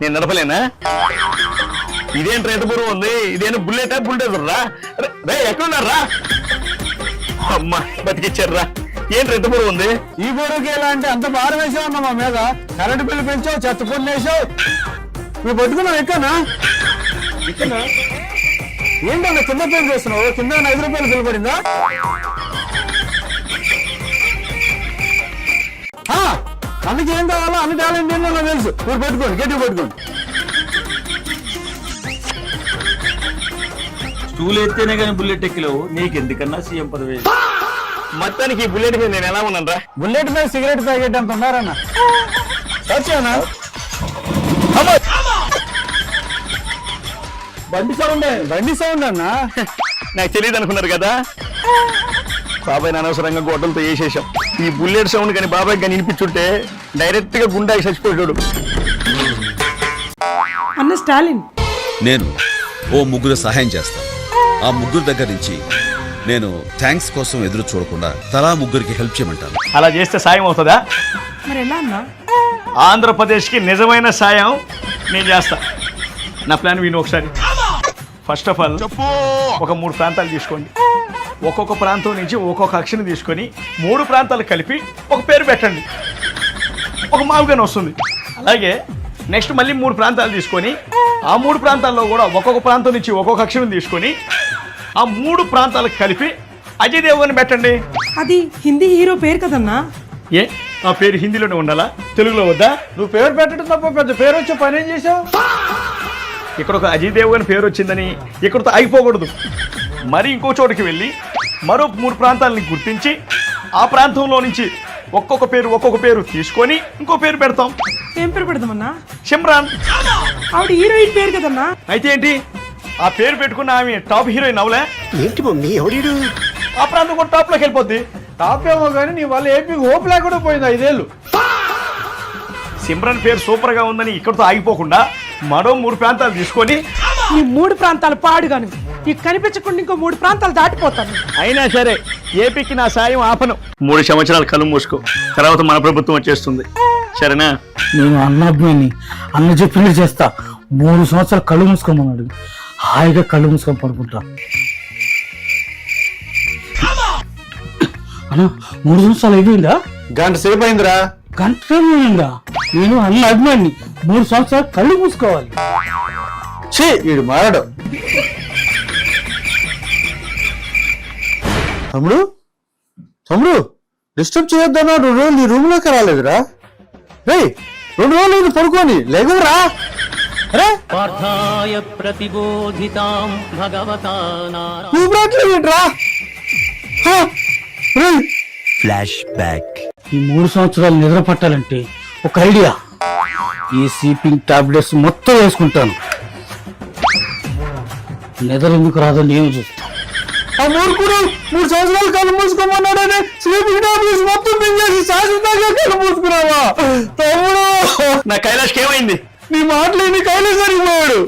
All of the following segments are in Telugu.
నేను నడపలేనా? ఇదేం రేతపురం ఉంది, ఇదేనా బుల్లెటా బుల్డోజర్ రా? రే ఎక్కడున్నారా? అమ్మా బతికిచ్చారా? ఏం రేతపురం ఉంది? ఈ బరువుకి ఎలా అంటే అంత భారం వేసావు అన్న మా మీద. కరెంటు బిల్లు పెంచావు, చెత్త పొన్ను వేసావు. నువ్వు పట్టుకున్నావు ఎక్కనా? ఏంటన్నా కింద పేరు చేస్తున్నావు? కింద 5 రూపాయలు బిల్లు పడిందా? అందుకే ఏం కావాలో అన్ని టాలెంట్ ఏంటో నాకు తెలుసు. మీరు పట్టుకోండి, గట్టి పట్టుకోండి. స్టూల్ ఎత్తేనే కానీ బుల్లెట్ ఎక్కలేవు, నీకెందుకన్నా సీఎం పదవి. మొత్తానికి ఈ బుల్లెట్ మీద నేను ఎలా ఉన్నాను రా? బుల్లెట్ మీద సిగరెట్ ప్యాకెట్ అంత ఉన్నారన్న. వచ్చానా? బండి సౌండ్ అన్నా. నాకు తెలియదు అనుకున్నారు కదా, బాబాయ్ అనవసరంగా గొడ్డలతో వేసేసాం. ఈ బుల్లెట్ సౌండ్ కానీ బాబాయ్ కానీ వినిపించుంటే డైరెక్ట్ గా గుండా చచ్చిపోయాడు. అన్న స్టాలిన్, నేను ఓ ముగ్గురు సహాయం చేస్తాను. ఆ ముగ్గురు దగ్గర నుంచి నేను థ్యాంక్స్ కోసం ఎదురు చూడకుండా తలా ముగ్గురికి హెల్ప్ చేయమంటాను. అలా చేస్తే సాయం అవుతుందా? మరి ఎలా అన్నా? ఆంధ్రప్రదేశ్కి నిజమైన సాయం నేను చేస్తా. నా ప్లాన్ విను ఒకసారి. ఫస్ట్ ఆఫ్ ఆల్ ఒక 3 ప్రాంతాలు తీసుకోండి. ఒక్కొక్క ప్రాంతం నుంచి ఒక్కొక్క అక్షరం తీసుకొని 3 ప్రాంతాలు కలిపి ఒక పేరు పెట్టండి. ఒక మామూలుగానే వస్తుంది. అలాగే నెక్స్ట్ మళ్ళీ 3 ప్రాంతాలు తీసుకొని ఆ 3 ప్రాంతాల్లో కూడా ఒక్కొక్క ప్రాంతం నుంచి ఒక్కొక్క అక్షరం తీసుకొని ఆ 3 ప్రాంతాలకు కలిపి అజయ్ దేవగన్ పెట్టండి. అది హిందీ హీరో పేరు కదన్నా. ఏ ఆ పేరు హిందీలోనే ఉండాలా, తెలుగులో వద్దా? నువ్వు పేరు పెట్టడం తప్ప పెద్ద పేరు వచ్చే పని ఏం చేసావు? ఇక్కడ ఒక అజయ్ దేవగన్ పేరు వచ్చిందని ఇక్కడతో ఆగిపోకూడదు. మరి ఇంకో చోటుకి వెళ్ళి మరో 3 ప్రాంతాలని గుర్తించి ఆ ప్రాంతంలో నుంచి ఒక్కొక్క పేరు తీసుకొని ఇంకో పేరు పెడతాం. ఏం పేరు పెడదామన్నా? సిమ్రాన్. ఆవిడ హీరోయిన్ పేరు కదన్నా. అయితే ఏంటి, ఆ పేరు పెట్టుకున్న ఆమె టాప్ హీరోయిన్ అవలే? ఏంటి మమ్మీ ఎవడు? ఆ ప్రాంతం కూడా టాప్ లోకి వెళ్ళిపోద్ది. టాప్ ఏమో కానీ నీ వల్ల ఏపీకి హోప్ లేకుండా పోయింది 5 ఏళ్ళు. సిమ్రాన్ పేరు సూపర్ గా ఉందని ఇక్కడతో ఆగిపోకుండా మరో 3 ప్రాంతాలు తీసుకొని ఈ 3 ప్రాంతాలు పాడుగాను. నీకు కనిపించకుండా ఇంకో 3 ప్రాంతాలు దాటిపోతాను. అయినా సరే ఏపీకి నా సాయం ఆపను. 3 సంవత్సరాలు కళ్ళు మూసుకో, తర్వాత మన ప్రభుత్వం వచ్చేస్తుంది. సరేనా? నేను అన్నాన్ని అన్న చెప్పినట్టు చేస్తా. 3 సంవత్సరాలు కళ్ళు మూసుకోమన్నాడు. హాయిగా కళ్ళు మూసుకొని పడుకుంటా. అన్న 3 సంవత్సరాలు అయిపోయిందా? గంట సేపు అయిందిరా. గంట అయిందా? నేను అన్న అభిమాని 3 సంవత్సరాలు కళ్ళు మూసుకోవాలి. వీడు మారడు. తమ్ముడు డిస్టర్బ్ చేయొద్దన్నా. 2 రోజులు నీ రూమ్ లోకి రాలేదురా? రే 2 రోజులు పడుకోని లేవురా. Flash back. ఈ 3 సంవత్సరాలు నిద్ర పట్టాలంటే ఒక ఐడియా. ఈ స్లీపింగ్ టాబ్లెట్స్ మొత్తం వేసుకుంటాను. నిద్ర ఎందుకు రాదో నేను చూస్తాను. ఆ 3 సంవత్సరాలు కళ్ళు మూసుకోమన్నాడని స్లీపింగ్ టాబ్లెట్స్ మొత్తం తినేసి శాశ్వతంగా కళ్ళు మూసుకున్నావా? తమ్ముడు, నా కైలాష్కి ఏమైంది? నీ మాటలేని కైలాస్ సరిపోయాడు,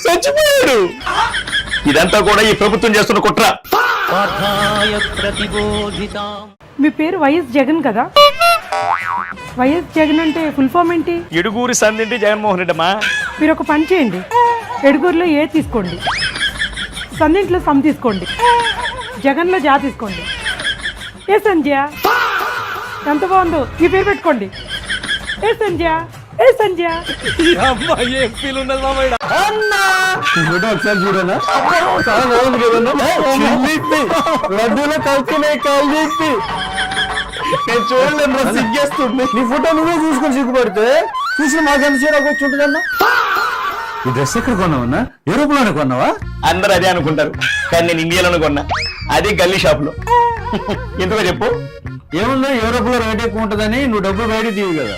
చచ్చిపోయాడు. ఇదంతా కూడా ఈ ప్రభుత్వం చేస్తున్న కుట్ర. మీ పేరు వైఎస్ జగన్ కదా? వైఎస్ జగన్ అంటే ఫుల్ ఫామ్ ఏంటి? ఎడుగూరి సందింటి జగన్మోహన్ రెడ్డి అమ్మా. మీరు ఒక పని చేయండి. ఎడుగురులో ఏ తీసుకోండి, సందింట్లో సమ్ తీసుకోండి, జగన్లో జా తీసుకోండి. ఏ సంధ్య ఎంత బాగుందో. ఈ పేరు పెట్టుకోండి. ఏ సంధ్య, ఏ సంధ్య. ఒకసారి చూడనా? లడ్డూలో కలిసి కాల్చేసి నేను చూడలేదు, సిగ్గేస్తుంది. నీ ఫోటో నువ్వే చూసుకొని సిగ్గుపడితే చూసిన మాకెంత చీరకు వచ్చి ఉంటుందన్నా. ఈ డ్రెస్ ఎక్కడ కొన్నావన్నా? యూరోప్లోనే కొన్నావా? అందరూ అదే అనుకుంటారు, కానీ నేను ఇండియాలోనే కొన్నా. అది గల్లీ షాప్ లో. ఎందుకో చెప్పు. ఏముందో యూరోప్ లో రేట్ ఎక్కువ ఉంటుందని నువ్వు డబ్బులు బయట తీవి కదా.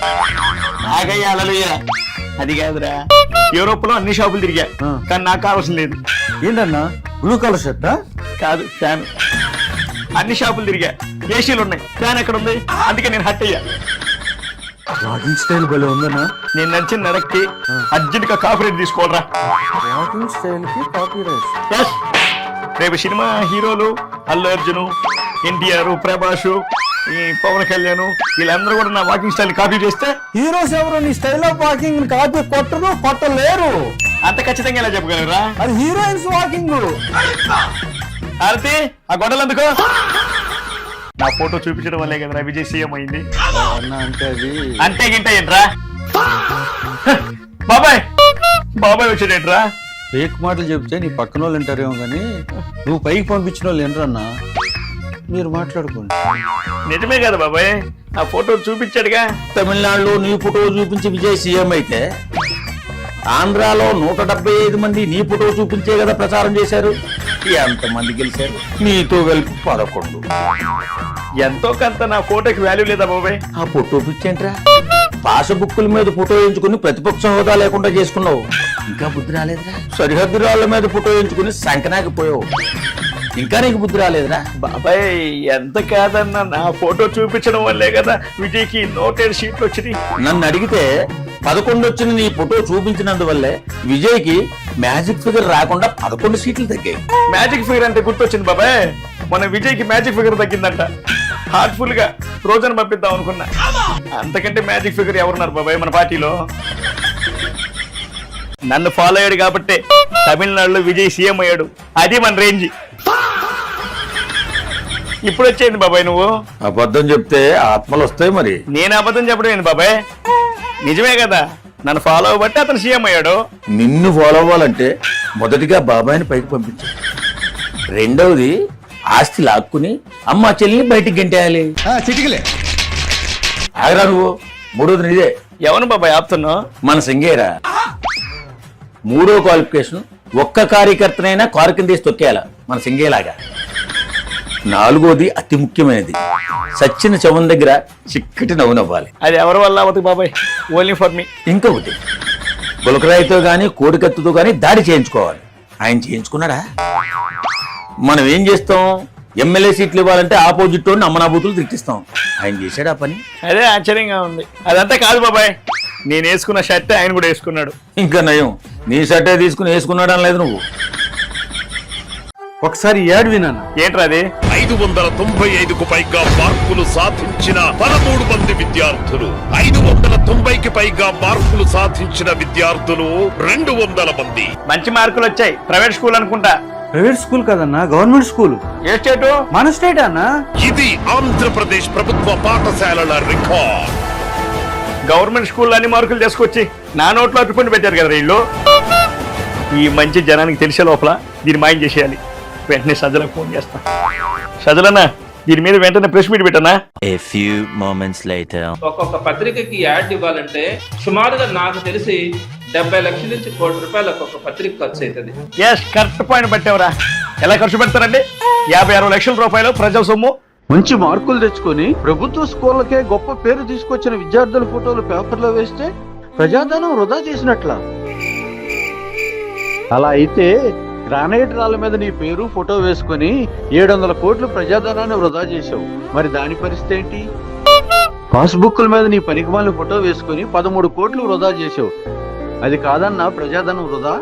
నాకయ్యా అలలుయ్యా. అది కాదురా, యూరోప్ లో అన్ని షాపులు తిరిగా, కానీ నాకు కావాల్సిన లేదు. ఏంటన్నా బ్లూ కలర్ షర్టా? కాదు, ఫ్యాన్. అన్ని షాపులు తిరిగా, ఏసీలు ఉన్నాయి, ఫ్యాన్ ఎక్కడ ఉంది? అందుకే నేను హట్ అయ్యా. వాకింగ్ స్టైల్ భలే ఉందన్నా. నేను నచ్చిన నడక్కి అర్జెంట్ గా కాపీ రైట్ తీసుకోవాలరా. వాకింగ్ స్టైల్ కి కాపీ రైట్. రేపు సినిమా హీరోలు అల్లు అర్జున్, ఎన్టీఆర్, ప్రభాస్, ఈ పవన్ కళ్యాణ్ వీళ్ళందరూ కూడా నా వాకింగ్ స్టైల్ కాపీ చేస్తే హీరోస్ ఎవరు నీ స్టైల్ ఆఫ్ వాకింగ్ కాపీ కొట్టలేరు. అంత ఖచ్చితంగా ఎలా చెప్పగలరా? అది హీరోయిన్స్ వాకింగ్. ఆరతి ఆ గొడవలందుకో నా ఫోటో చూపించడం వల్లే కదరా విజయ్ సీఎం అయింది. అంటే అది అంటే గింట ఏంట్రా? బాబాయ్ బాబాయ్ వచ్చాడేంట్రా? ఫేక్ మాటలు చెప్తే నీ పక్కన వాళ్ళు వింటారేమో కానీ నువ్వు పైకి పంపించిన వాళ్ళు ఏంటన్నా? మీరు మాట్లాడుకోండి. నిజమే కదా బాబాయ్, ఆ ఫోటో చూపించాడుగా. తమిళనాడులో నీ ఫోటో చూపించి విజయ్ సీఎం అయితే ఆంధ్రాలో 175 మంది నీ ఫోటో చూపించే కదా ప్రచారం చేశారు. ఎంతమంది గెలిచారు? నీతో కలిపి 11. ఎంతో కొంత నా ఫోటోకి వాల్యూ లేదా బాబాయ్? ఆ ఫోటో పిచ్చేంట్రా? పాస్బుక్కుల మీద ఫోటో ఎంచుకుని ప్రతిపక్ష హోదా లేకుండా చేసుకున్నావు. ఇంకా బుద్ధి రాలేదురా? సరిహద్దు రాళ్ల మీద ఫోటో ఎంచుకుని సంకనాకిపోయావు. ఇంకా నీకు బుద్ధి రాలేదురా? బాబాయ్ ఎంత కాదన్నా నా ఫోటో చూపించడం వల్లే కదా విజయ్కి 107 సీట్లు వచ్చినాయి. నన్ను అడిగితే 11 వచ్చిన నీ ఫోటో చూపించినందువల్లే విజయ్కి మ్యాజిక్ ఫిగర్ రాకుండా 11 సీట్లు తగ్గాయి. మ్యాజిక్ ఫిగర్ అంటే గుర్తొచ్చింది బాబాయ్, మన విజయ్కి మ్యాజిక్ ఫిగర్ తగ్గిందంట. హార్ట్ఫుల్ గా రోజును పంపిద్దాం అనుకున్నా. అంతకంటే మ్యాజిక్ ఫిగర్ ఎవరున్నారు బాబాయ్ మన పార్టీలో? నన్ను ఫాలో అయ్యాడు కాబట్టి తమిళనాడులో విజయ్ సీఎం అయ్యాడు. అది మన రేంజ్. ఇప్పుడు వచ్చేయండి బాబాయ్ నువ్వు. అబద్ధం చెప్తే ఆత్మలు వస్తాయి. మరి నేను అబద్ధం చెప్పడం ఏంది బాబాయ్? నిజమే కదా, నన్ను ఫాలో అవ్వబట్టి అతను సీఎం అయ్యాడు. నిన్ను ఫాలో అవ్వాలంటే మొదటిగా బాబాయిని పైకి పంపించు. రెండవది ఆస్తి లాక్కుని అమ్మ చెల్లిని బయటికి గెంటేయాలి. చిటికలే ఆగరా నువ్వు. మూడోది నీదే. ఎవరు బాబాయ్ ఆపుతున్నావు? మన సింగేరా. మూడో క్వాలిఫికేషన్ ఒక్క కార్యకర్తనైనా కారు కింద తీసి తొక్కేయాల మన సింగేలాగా. నాలుగోది అతి ముఖ్యమైనది, సచ్చిన చవం దగ్గర చిక్కటి నవ్వు నవ్వాలి. అది ఎవరి వల్ల అవుతుంది బాబాయ్? Only for me. ఇంకొకటి గులకరాయితో గాని కోడికత్తుతో గాని దాడి చేయించుకోవాలి. ఆయన చేయించుకున్నాడా? మనం ఏం చేస్తాం? ఎమ్మెల్యే సీట్లు ఇవ్వాలంటే ఆపోజిట్ అమ్మనాబూతులు తిట్టిస్తాం. ఆయన చేశాడు ఆ పని? అదే ఆశ్చర్యంగా ఉంది. అదంతా కాదు బాబాయ్, నేను వేసుకున్న షర్ట్ ఆయన కూడా వేసుకున్నాడు. ఇంకా నయం, నీ షర్టే తీసుకుని వేసుకున్నాడు అనలేదు నువ్వు. ఒకసారి యాడ్ వినాను. ఏంట్రా అది? 595కు పైగా మార్కులు సాధించిన 13 మంది విద్యార్థులు, 590కి పైగా మార్కులు సాధించిన విద్యార్థులు 200 మంది. మంచి మార్కులు వచ్చాయి. ప్రైవేట్ స్కూల్ అనుకుంటా. ప్రైవేట్ స్కూల్ కదన్నా, గవర్నమెంట్ స్కూల్. ఏ స్టేటు? మన స్టేట్ అన్నా. ఇది ఆంధ్రప్రదేశ్ ప్రభుత్వ పాఠశాలల రికార్డ్. గవర్నమెంట్ స్కూల్లో అన్ని మార్కులు తీసుకొచ్చి నా నోట్లో అట్టుకొని పెట్టారు కదా వీళ్ళు. ఈ మంచి జనానికి తెలిసే లోపల దీన్ని మాయం చేసేయాలి. వెంటనే సజ్జలకు ఫోన్ చేస్తా. సజ్జలన్నా, దీని మీద వెంటనే ప్రెస్ మీట్ పెట్టనా? A few moments later. ఒక్కొక్క పత్రికకి యాడ్ ఇవ్వాలంటే సుమారుగా నాకు తెలిసి 70 లక్షల నుంచి 1 కోటి రూపాయలు ఒక్కొక్క పత్రిక ఖర్చు అవుతుంది. ఎస్, కరెక్ట్ పాయింట్ పట్టేవరా. ఎలా ఖర్చు పెడతారండి? 56 లక్షల రూపాయలు ప్రజల సొమ్ము. మంచి మార్కులు తెచ్చుకొని ప్రభుత్వ స్కూళ్ళకే గొప్ప పేరు తీసుకొచ్చిన విద్యార్థుల ఫోటోలు పేపర్లో వేస్తే ప్రజాధనం వృధా చేసినట్లా. అలా అయితే గ్రానైట్ రాళ్ళ మీద నీ పేరు ఫోటో వేసుకుని 700 కోట్లు ప్రజాధనాన్ని వృధా చేసావు. మరి దాని పరిస్థితి ఏంటి? పాస్బుక్ల మీద నీ పనికిమాలిన ఫోటో వేసుకుని 13 కోట్లు వృధా చేసావు. అది కాదన్నా ప్రజాధనం వృధా.